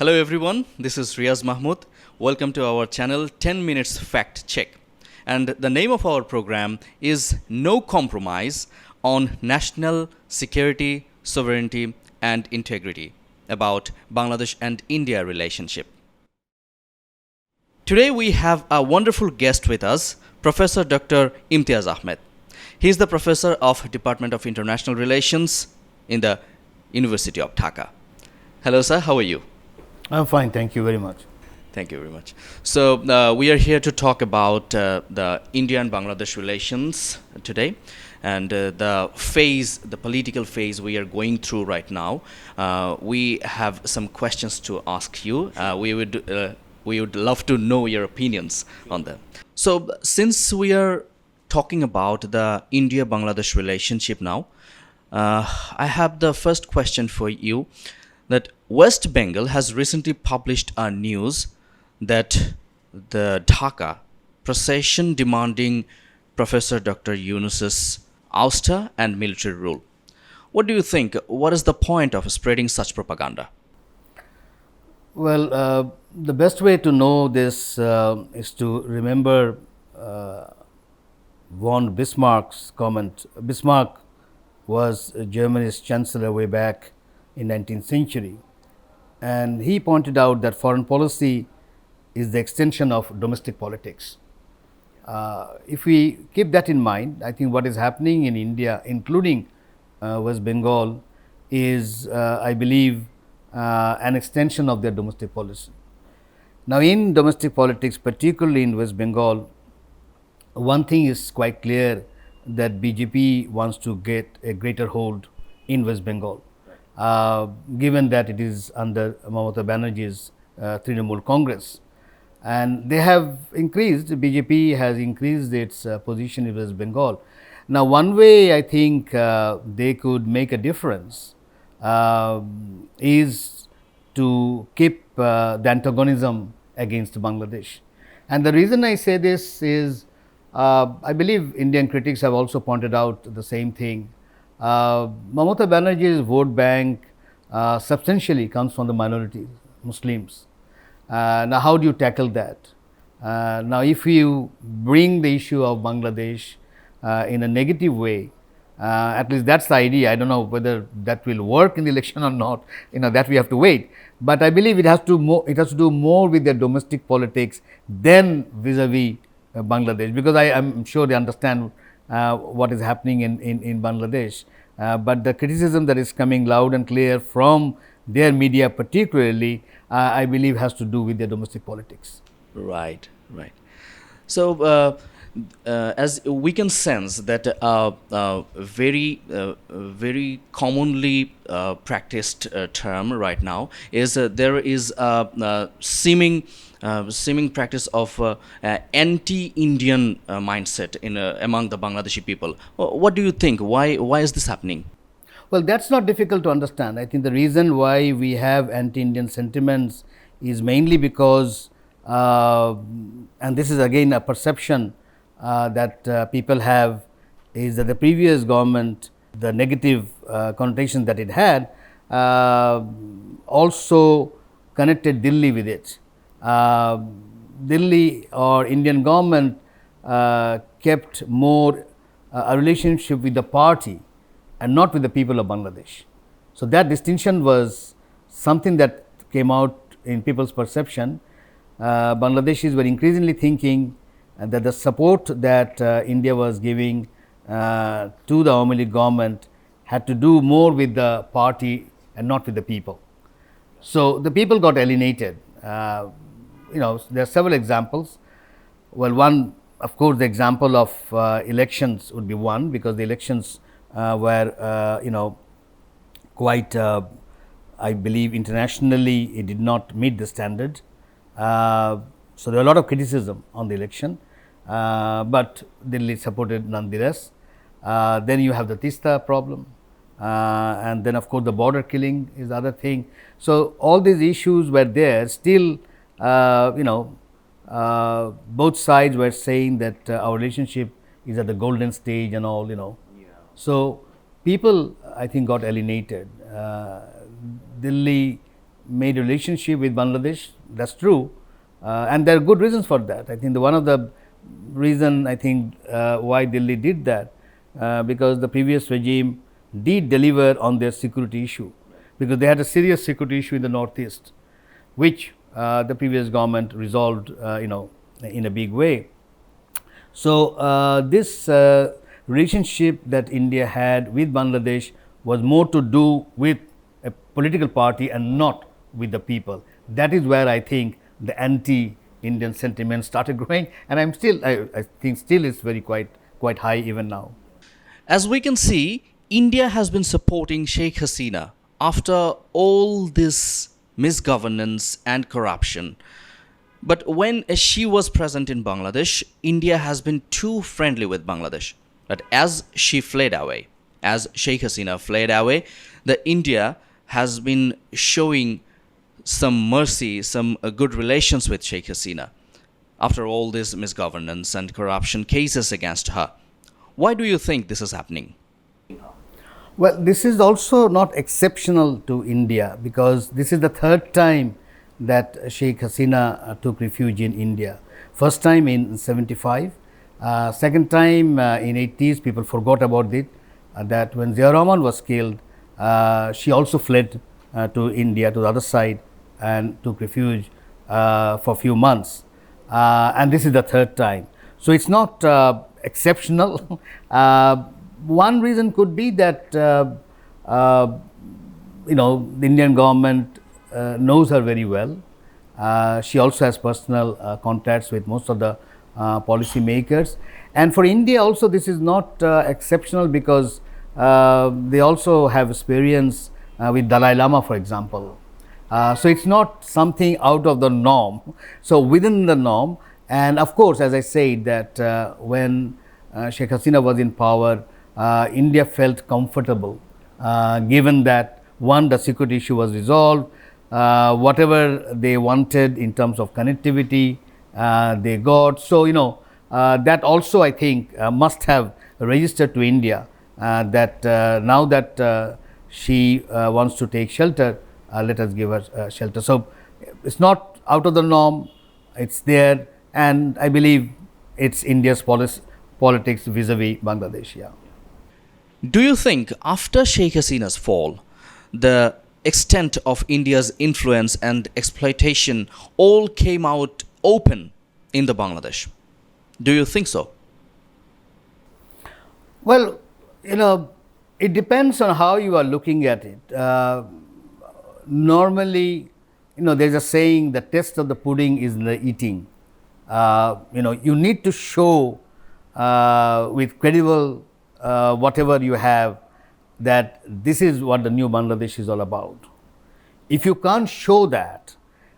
Hello everyone, this is Riaz Mahmood. Welcome to our channel 10 Minutes Fact Check. And the name of our program is No Compromise on National Security, Sovereignty and Integrity about Bangladesh and India relationship. Today we have a wonderful guest with us, Professor Dr. Imtiaz Ahmed. He is the professor of Department of International Relations in the University of Dhaka. Hello sir, how are you? I'm fine, thank you very much. Thank you very much. So we are here to talk about the India and Bangladesh relations today, and the political phase we are going through right now. We have some questions to ask you. We would love to know your opinions on them. So since we are talking about the India-Bangladesh relationship now, I have the first question for you. That West Bengal has recently published a news that the Dhaka procession demanding Professor Dr. Yunus's ouster and military rule. What do you think? What is the point of spreading such propaganda? Well, the best way to know this is to remember von Bismarck's comment. Bismarck was Germany's chancellor way back in 19th century, and he pointed out that foreign policy is the extension of domestic politics. If we keep that in mind, I think what is happening in India, including West Bengal, is I believe an extension of their domestic policy. Now, in domestic politics, particularly in West Bengal, one thing is quite clear, that BJP wants to get a greater hold in West Bengal. Given that it is under Mamata Banerjee's Trinamool Congress, and they have increased, BJP has increased its position in West Bengal. Now, one way I think they could make a difference is to keep the antagonism against Bangladesh. And the reason I say this is, I believe Indian critics have also pointed out the same thing. Mamata Banerjee's vote bank substantially comes from the minorities, Muslims. Now, how do you tackle that? Now, if you bring the issue of Bangladesh in a negative way, at least that's the idea. I don't know whether that will work in the election or not. That we have to wait. But I believe it has to do more with their domestic politics than vis-a-vis Bangladesh, because I am sure they understand what is happening in Bangladesh. But the criticism that is coming loud and clear from their media particularly, I believe has to do with their domestic politics. Right. So as we can sense that very commonly practiced term right now is there is a seeming practice of anti-Indian mindset among the Bangladeshi people. What do you think? Why is this happening? Well, that's not difficult to understand. I think the reason why we have anti-Indian sentiments is mainly because, and this is again a perception that people have, is that the previous government, the negative connotation that it had, also connected Delhi with it. Delhi or Indian government kept more a relationship with the party and not with the people of Bangladesh. So that distinction was something that came out in people's perception. Bangladeshis were increasingly thinking that the support that India was giving to the Awami League government had to do more with the party and not with the people. So the people got alienated. There are several examples. Well, one, of course, the example of elections would be one, because the elections were, quite, I believe, internationally, it did not meet the standard. So there are a lot of criticism on the election, but Delhi supported nonetheless. Then you have the Tista problem, and then of course the border killing is the other thing. So all these issues were there. Still, both sides were saying that our relationship is at the golden stage and all. Yeah. So people, I think, got alienated. Delhi made a relationship with Bangladesh. That's true, and there are good reasons for that. I think one of the reason I think why Delhi did that because the previous regime did deliver on their security issue, because they had a serious security issue in the northeast, which the previous government resolved, in a big way. So this relationship that India had with Bangladesh was more to do with a political party and not with the people. That is where I think the anti-Indian sentiment started growing, and I think still is very quite high even now. As we can see, India has been supporting Sheikh Hasina after all this misgovernance and corruption. But when she was present in Bangladesh, India has been too friendly with Bangladesh. But as she fled away, as Sheikh Hasina fled away, the India has been showing some mercy, some good relations with Sheikh Hasina after all this misgovernance and corruption cases against her. Why do you think this is happening? Well, this is also not exceptional to India, because this is the third time that Sheikh Hasina took refuge in India. First time in 75, second time in 80s, people forgot about it, that when Zia Rahman was killed, she also fled to India, to the other side, and took refuge for a few months. And this is the third time. So it's not exceptional. One reason could be that the Indian government knows her very well. She also has personal contacts with most of the policy makers. And for India also, this is not exceptional, because they also have experience with Dalai Lama, for example. So it's not something out of the norm. So within the norm, and of course, as I said, that when Sheikh Hasina was in power, India felt comfortable, given that one, the security issue was resolved, whatever they wanted in terms of connectivity, they got. So, that also I think must have registered to India that now that she wants to take shelter, let us give her shelter. So, it's not out of the norm, it's there, and I believe it's India's politics vis-a-vis Bangladesh. Yeah. Do you think after Sheikh Hasina's fall, the extent of India's influence and exploitation all came out open in the Bangladesh? Do you think so? Well, it depends on how you are looking at it. Normally, there's a saying, the taste of the pudding is in the eating. You need to show with credible whatever you have, that this is what the new Bangladesh is all about. If you can't show that,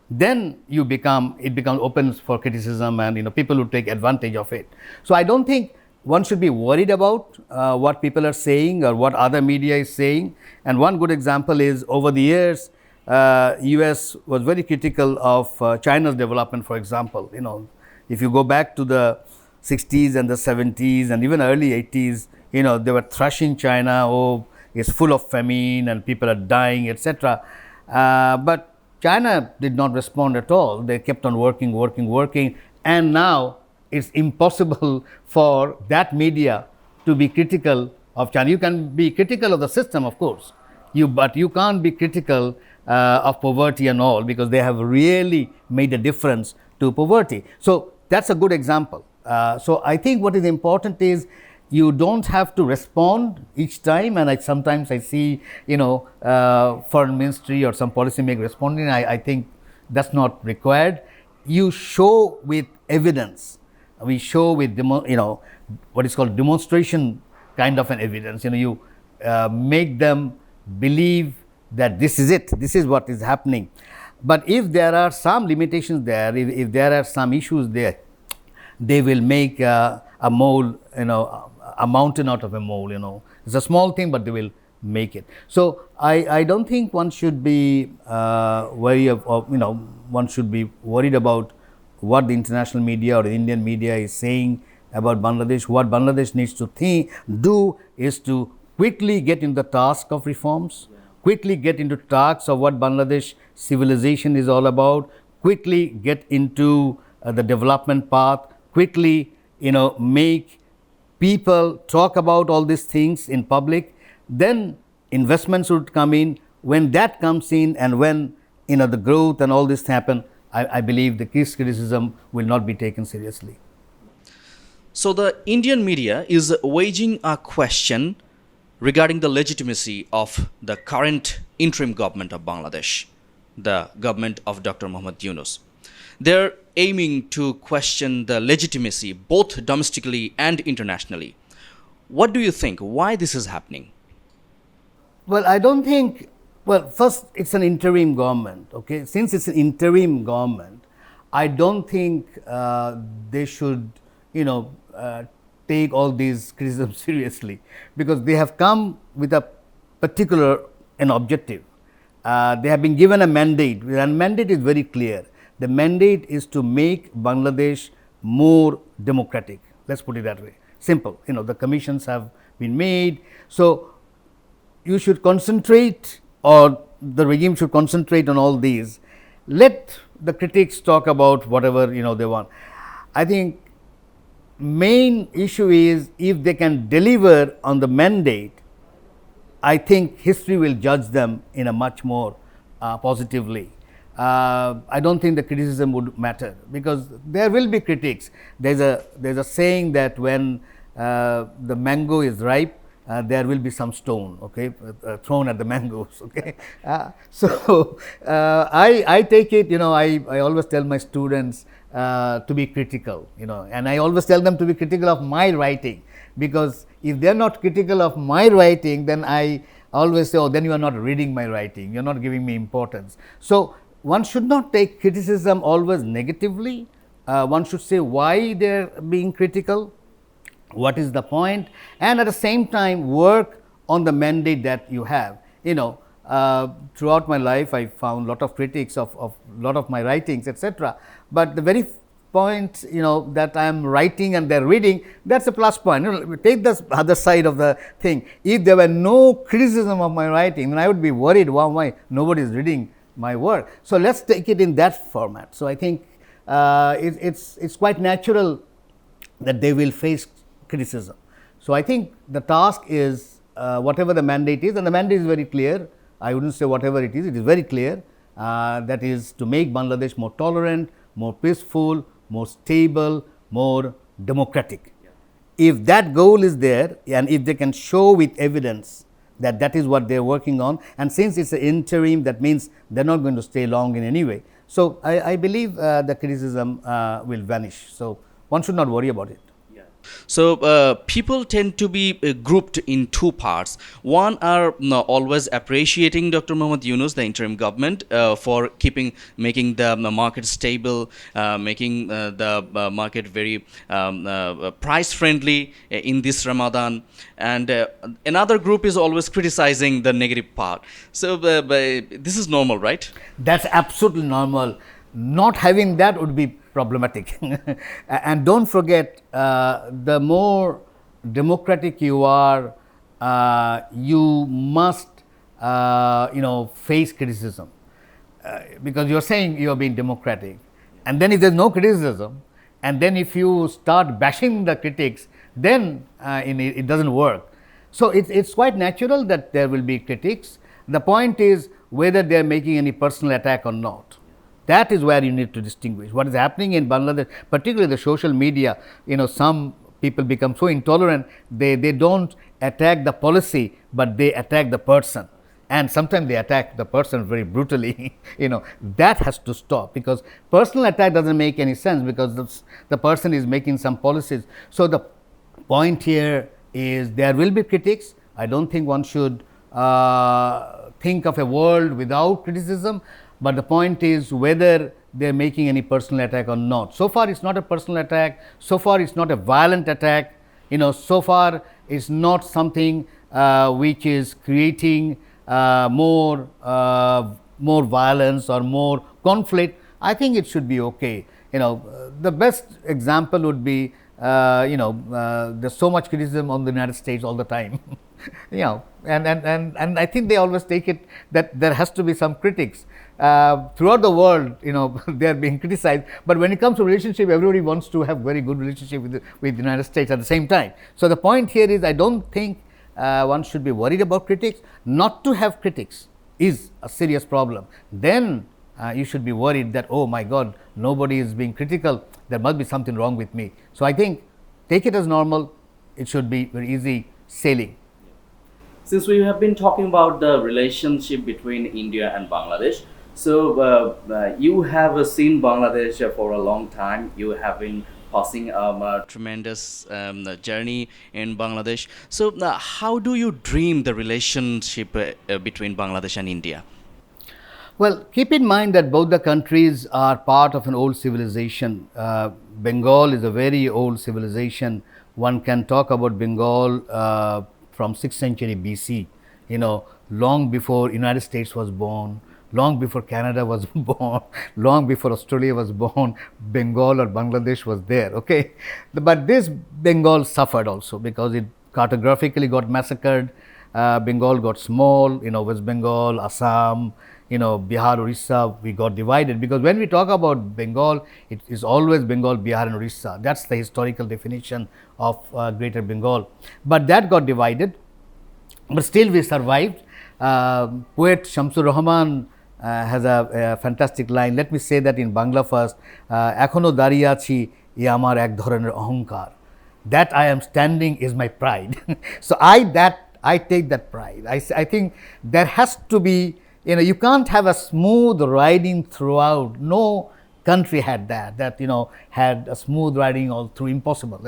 then it becomes open for criticism, and people will take advantage of it. So I don't think one should be worried about what people are saying or what other media is saying. And one good example is, over the years, US was very critical of China's development, for example. If you go back to the 60s and the 70s and even early 80s, they were thrashing China. Oh, it's full of famine and people are dying, etc. But China did not respond at all. They kept on working, and now it's impossible for that media to be critical of China. You can be critical of the system, of course, but you can't be critical of poverty and all, because they have really made a difference to poverty. So that's a good example. So I think what is important is, you don't have to respond each time, and sometimes I see, foreign ministry or some policymaker responding. I think that's not required. You show with evidence. We show with what is called demonstration kind of an evidence. You make them believe that this is it. This is what is happening. But if there are some limitations there, if there are some issues there, they will make a mole, a mountain out of a mole. It's a small thing, but they will make it. So I don't think one should be one should be worried about what the international media or the Indian media is saying about Bangladesh. What Bangladesh needs to do is to quickly get in the task of reforms, quickly get into talks of what Bangladesh civilization is all about, quickly get into the development path, quickly make people talk about all these things in public, then investments would come in. When that comes in and when the growth and all this happen, I believe the criticism will not be taken seriously. So the Indian media is waging a question regarding the legitimacy of the current interim government of Bangladesh, the government of Dr. Muhammad Yunus. They're aiming to question the legitimacy both domestically and internationally. What do you think? Why this is happening? Well, I don't think, first, it's an interim government, okay? Since it's an interim government, I don't think they should, take all these criticisms seriously, because they have come with a particular objective. They have been given a mandate, and the mandate is very clear. The mandate is to make Bangladesh more democratic. Let's put it that way. Simple. The commissions have been made. So you should concentrate, or the regime should concentrate on all these. Let the critics talk about whatever they want. I think main issue is, if they can deliver on the mandate, I think history will judge them in a much more positively. I don't think the criticism would matter, because there will be critics. There's a saying that when the mango is ripe, there will be some stone, okay, thrown at the mangoes, okay. So I take it, I always tell my students to be critical, and I always tell them to be critical of my writing, because if they are not critical of my writing, then I always say, oh, then you are not reading my writing, you are not giving me importance. So one should not take criticism always negatively. One should say why they are being critical, what is the point, and at the same time work on the mandate that you have. Throughout my life, I found a lot of critics of lot of my writings, etc. But the very point, that I am writing and they are reading, that's a plus point. Take the other side of the thing. If there were no criticism of my writing, then I would be worried, wow, why nobody is reading my work. So let's take it in that format. So I think it's quite natural that they will face criticism. So I think the task is whatever the mandate is, and the mandate is very clear. I wouldn't say whatever it is very clear. That is to make Bangladesh more tolerant, more peaceful, more stable, more democratic. If that goal is there, and if they can show with evidence that that is what they are working on, and since it's an interim, that means they are not going to stay long in any way. So I believe the criticism will vanish. So one should not worry about it. So people tend to be grouped in two parts. One are always appreciating Dr. Muhammad Yunus, the interim government, for making the market stable, making the market very price friendly in this Ramadan, and another group is always criticizing the negative part. So this is normal, right? That's absolutely normal. Not having that would be problematic. And don't forget, the more democratic you are, you must face criticism, because you are saying you are being democratic, and then if there is no criticism, and then if you start bashing the critics, then it doesn't work. So it's quite natural that there will be critics. The point is whether they are making any personal attack or not. That is where you need to distinguish. What is happening in Bangladesh, particularly the social media, some people become so intolerant, they don't attack the policy, but they attack the person, and sometimes they attack the person very brutally. That has to stop, because personal attack doesn't make any sense, because the person is making some policies. So the point here is there will be critics. I don't think one should think of a world without criticism. But the point is whether they are making any personal attack or not. So far, it's not a personal attack. So far, it's not a violent attack. So far, it's not something which is creating more violence or more conflict. I think it should be okay. The best example would be, there's so much criticism on the United States all the time. And I think they always take it that there has to be some critics. Throughout the world, they are being criticized. But when it comes to relationship, everybody wants to have very good relationship with the United States at the same time. So the point here is, I don't think one should be worried about critics. Not to have critics is a serious problem. Then you should be worried that, oh my God, nobody is being critical. There must be something wrong with me. So I think take it as normal. It should be very easy sailing. Since we have been talking about the relationship between India and Bangladesh, so you have seen Bangladesh for a long time. You have been passing a tremendous journey in Bangladesh. So how do you dream the relationship between Bangladesh and India? Well, keep in mind that both the countries are part of an old civilization. Bengal is a very old civilization. One can talk about Bengal from 6th century BC, long before United States was born, long before Canada was born, long before Australia was born, Bengal or Bangladesh was there, okay. But this Bengal suffered also because it cartographically got massacred. Bengal got small, West Bengal, Assam, Bihar, Orissa, we got divided, because when we talk about Bengal, it is always Bengal, Bihar and Orissa. That's the historical definition of Greater Bengal. But that got divided, but still we survived. Poet Shamsur Rahman has a fantastic line. Let me say that in Bangla first. Ekhono দাঁড়িয়ে আছি এ আমার এক ধরনের অহংকার. That I am standing is my pride. So I take that pride. I think there has to be, you can't have a smooth riding throughout. No country had that had a smooth riding all through. Impossible.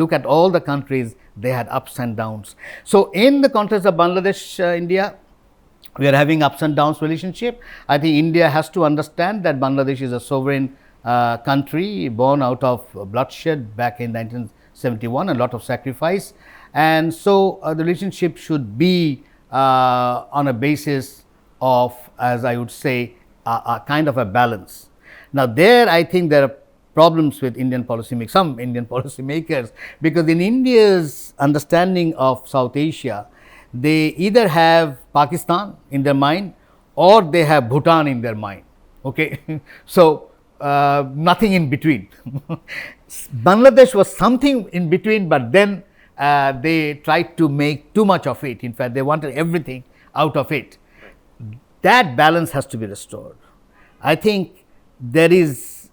Look at all the countries, they had ups and downs. So in the context of Bangladesh, India, we are having ups and downs relationship. I think India has to understand that Bangladesh is a sovereign country born out of bloodshed back in 1971, a lot of sacrifice. And so the relationship should be on a basis of, as I would say, a kind of a balance. Now there I think there are problems with some Indian policymakers, because in India's understanding of South Asia, they either have Pakistan in their mind or they have Bhutan in their mind, okay. So nothing in between. Bangladesh was something in between, but then they tried to make too much of it. In fact, they wanted everything out of it. That balance has to be restored. I think there is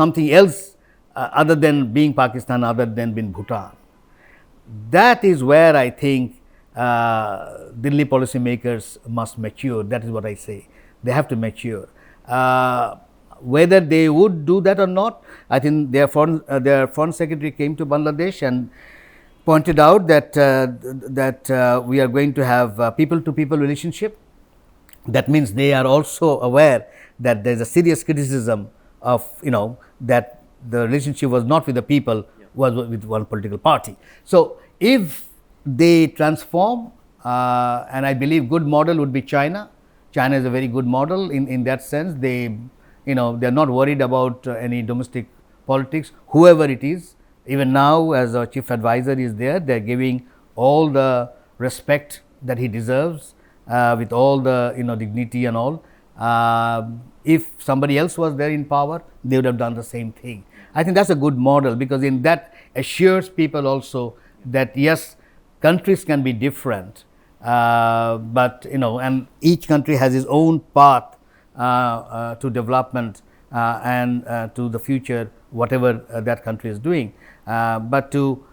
something else other than being Pakistan, other than being Bhutan. That is where I think Delhi policymakers must mature. That is what I say. They have to mature. Whether they would do that or not, I think their foreign secretary came to Bangladesh and pointed out that we are going to have people to people relationship. That means they are also aware that there is a serious criticism of that the relationship was not with the people, was with one political party. So if they transform, and I believe good model would be China. China is a very good model in that sense. They are not worried about any domestic politics, whoever it is. Even now, as our chief advisor is there, they are giving all the respect that he deserves, with all the dignity and all. If somebody else was there in power, they would have done the same thing. I think that's a good model, because in that assures people also that yes, countries can be different, but and each country has its own path to development and to the future, whatever that country is doing. But to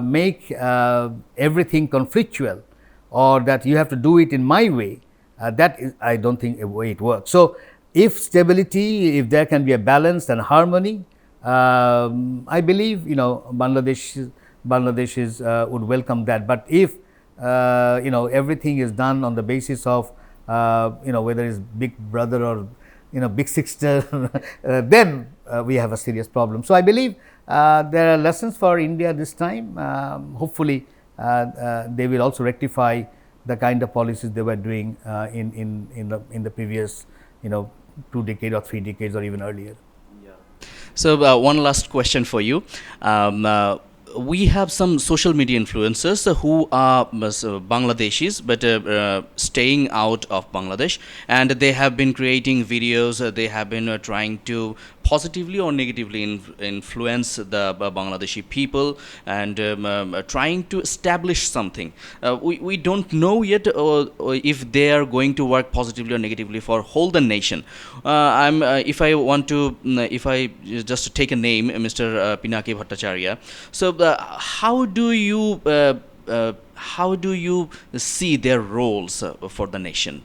make everything conflictual, or that you have to do it in my way, that is, I don't think, a way it works. So if stability, if there can be a balance and harmony, I believe Bangladesh would welcome that. But if everything is done on the basis of whether it's big brother or big sister, then we have a serious problem. So I believe there are lessons for India this time. Hopefully they will also rectify the kind of policies they were doing in the previous 2 decades or 3 decades or even earlier. So one last question for you. we have some social media influencers who are Bangladeshis but staying out of Bangladesh, and they have been creating videos. They have been trying to positively or negatively influence the Bangladeshi people, and trying to establish something. We don't know yet if they are going to work positively or negatively for whole the nation. If I want to, if I just take a name, Mr. Pinaki Bhattacharya. So how do you see their roles for the nation?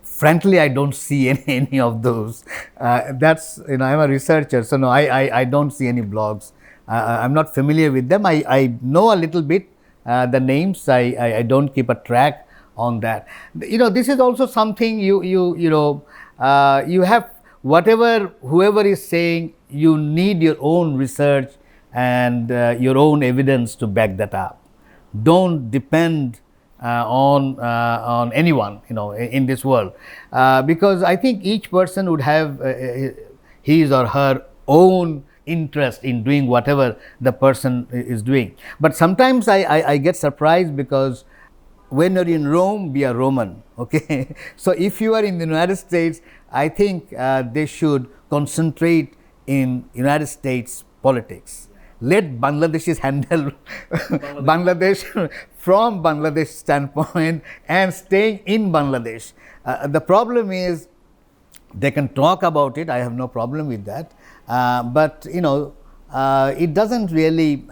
Frankly, I don't see any of those. That's, I'm a researcher, so no, I don't see any blogs. I'm not familiar with them. I know a little bit the names. I don't keep a track on that. This is also something you have whatever whoever is saying. You need your own research and your own evidence to back that up. Don't depend on anyone, in this world, because I think each person would have his or her own interest in doing whatever the person is doing. But sometimes I get surprised, because when you're in Rome, be a Roman. Okay, so if you are in the United States, I think they should concentrate in United States politics. Let Bangladeshis handle Bangladesh from Bangladesh standpoint and staying in Bangladesh. The problem is they can talk about it. I have no problem with that, but it doesn't really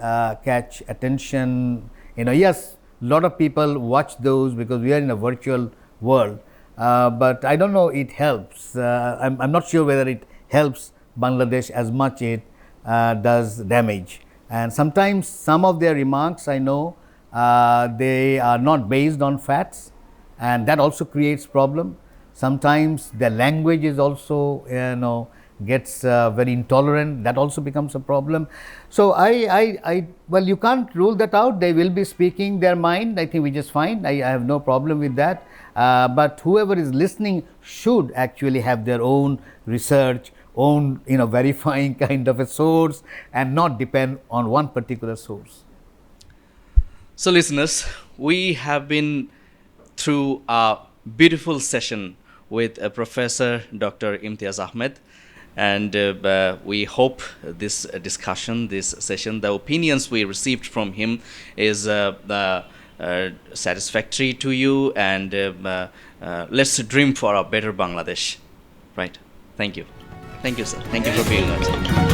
catch attention. Yes, a lot of people watch those because we are in a virtual world, but I don't know it helps. I'm not sure whether it helps Bangladesh as much it does damage. And sometimes some of their remarks, I know, they are not based on facts, and that also creates problem. Sometimes the language is also, gets very intolerant. That also becomes a problem. So well, you can't rule that out. They will be speaking their mind, I think, which is fine. I have no problem with that. But whoever is listening should actually have their own research, own verifying kind of a source, and not depend on one particular source. So listeners, we have been through a beautiful session with Professor Dr. Imtiaz Ahmed, and we hope this discussion, this session, the opinions we received from him is satisfactory to you, and let's dream for a better Bangladesh. Right. Thank you. Thank you, sir. Thank you for being with us.